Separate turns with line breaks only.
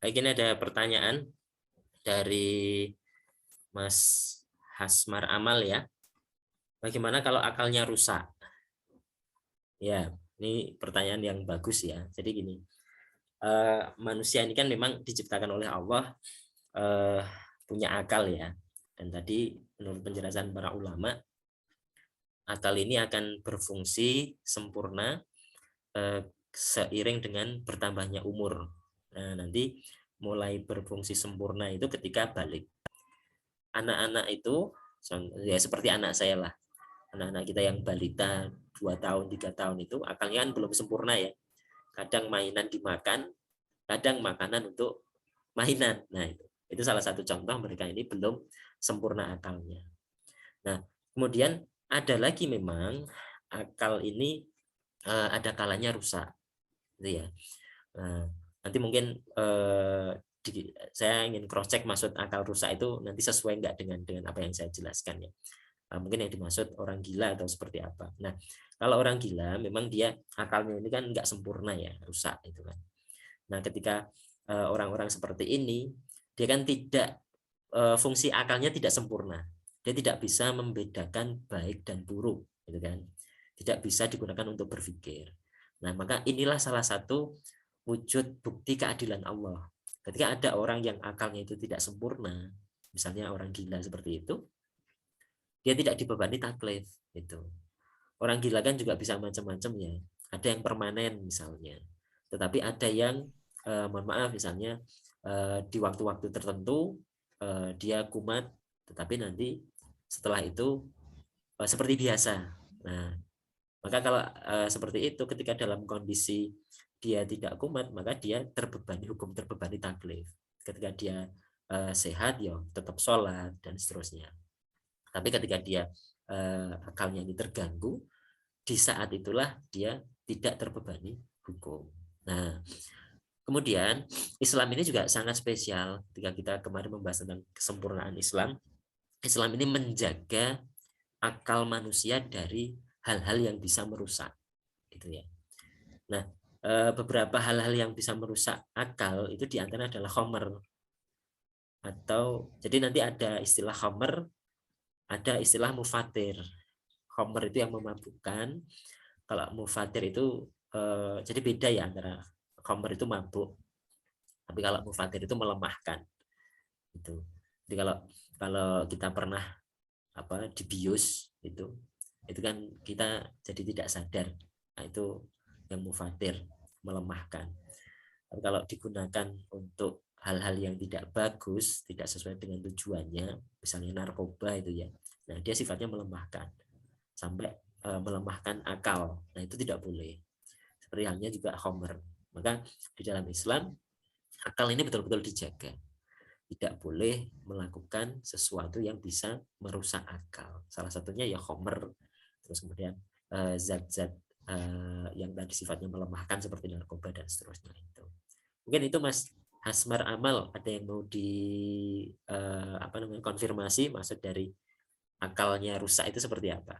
Ini ada pertanyaan dari Mas Hasmar Amal ya. Bagaimana kalau akalnya rusak? Ya, ini pertanyaan yang bagus ya. Jadi gini, manusia ini kan memang diciptakan oleh Allah punya akal ya. Dan tadi menurut penjelasan para ulama, akal ini akan berfungsi sempurna seiring dengan bertambahnya umur. Nah, nanti mulai berfungsi sempurna itu ketika balik. Anak-anak itu ya seperti anak saya lah. Anak-anak kita yang balita 2 tahun, 3 tahun itu akalnya kan belum sempurna ya. Kadang mainan dimakan, kadang makanan untuk mainan. Nah, itu salah satu contoh mereka ini belum sempurna akalnya. Nah, kemudian ada lagi memang akal ini ada kalanya rusak, gitu ya. Nah, nanti mungkin saya ingin cross check maksud akal rusak itu nanti sesuai enggak dengan apa yang saya jelaskan ya. Mungkin yang dimaksud orang gila atau seperti apa. Nah, kalau orang gila memang dia akalnya ini kan enggak sempurna ya, rusak itu kan. Nah, ketika orang-orang seperti ini dia kan tidak fungsi akalnya tidak sempurna. Dia tidak bisa membedakan baik dan buruk, gitu kan. Tidak bisa digunakan untuk berpikir. Nah, maka inilah salah satu wujud bukti keadilan Allah. Ketika ada orang yang akalnya itu tidak sempurna, misalnya orang gila seperti itu, dia tidak dibebani taklif itu. Orang gila kan juga bisa macam-macam ya. Ada yang permanen misalnya. Tetapi ada yang mohon maaf misalnya di waktu-waktu tertentu dia kumat, tetapi nanti setelah itu seperti biasa. Nah, maka kalau seperti itu ketika dalam kondisi dia tidak kumat, maka dia terbebani hukum terbebani taklif. Ketika dia sehat ya tetap sholat dan seterusnya. Tapi ketika dia akalnya ini terganggu, di saat itulah dia tidak terbebani hukum. Nah, kemudian Islam ini juga sangat spesial. Ketika kita kemarin membahas tentang kesempurnaan Islam, Islam ini menjaga akal manusia dari hal-hal yang bisa merusak, gitu ya. Nah, beberapa hal-hal yang bisa merusak akal itu diantara adalah khomer, atau jadi nanti ada istilah khomer, ada istilah mufatir. Khomer itu yang memabukkan, kalau mufatir itu jadi beda ya antara khomer itu mabuk, tapi kalau mufatir itu melemahkan. Itu. Jadi kalau kita pernah dibius itu kan kita jadi tidak sadar. Nah, itu yang mufatir, melemahkan. Tapi kalau digunakan untuk hal-hal yang tidak bagus, tidak sesuai dengan tujuannya, misalnya narkoba itu ya. Nah, dia sifatnya melemahkan sampai melemahkan akal. Nah, itu tidak boleh. Seperti halnya juga khomer. Maka di dalam Islam akal ini betul-betul dijaga. Tidak boleh melakukan sesuatu yang bisa merusak akal. Salah satunya ya khomer, terus kemudian zat-zat yang tadi sifatnya melemahkan seperti narkoba dan seterusnya itu. Mungkin itu Mas Hasmar Amal, ada yang mau konfirmasi maksud dari akalnya rusak itu seperti apa?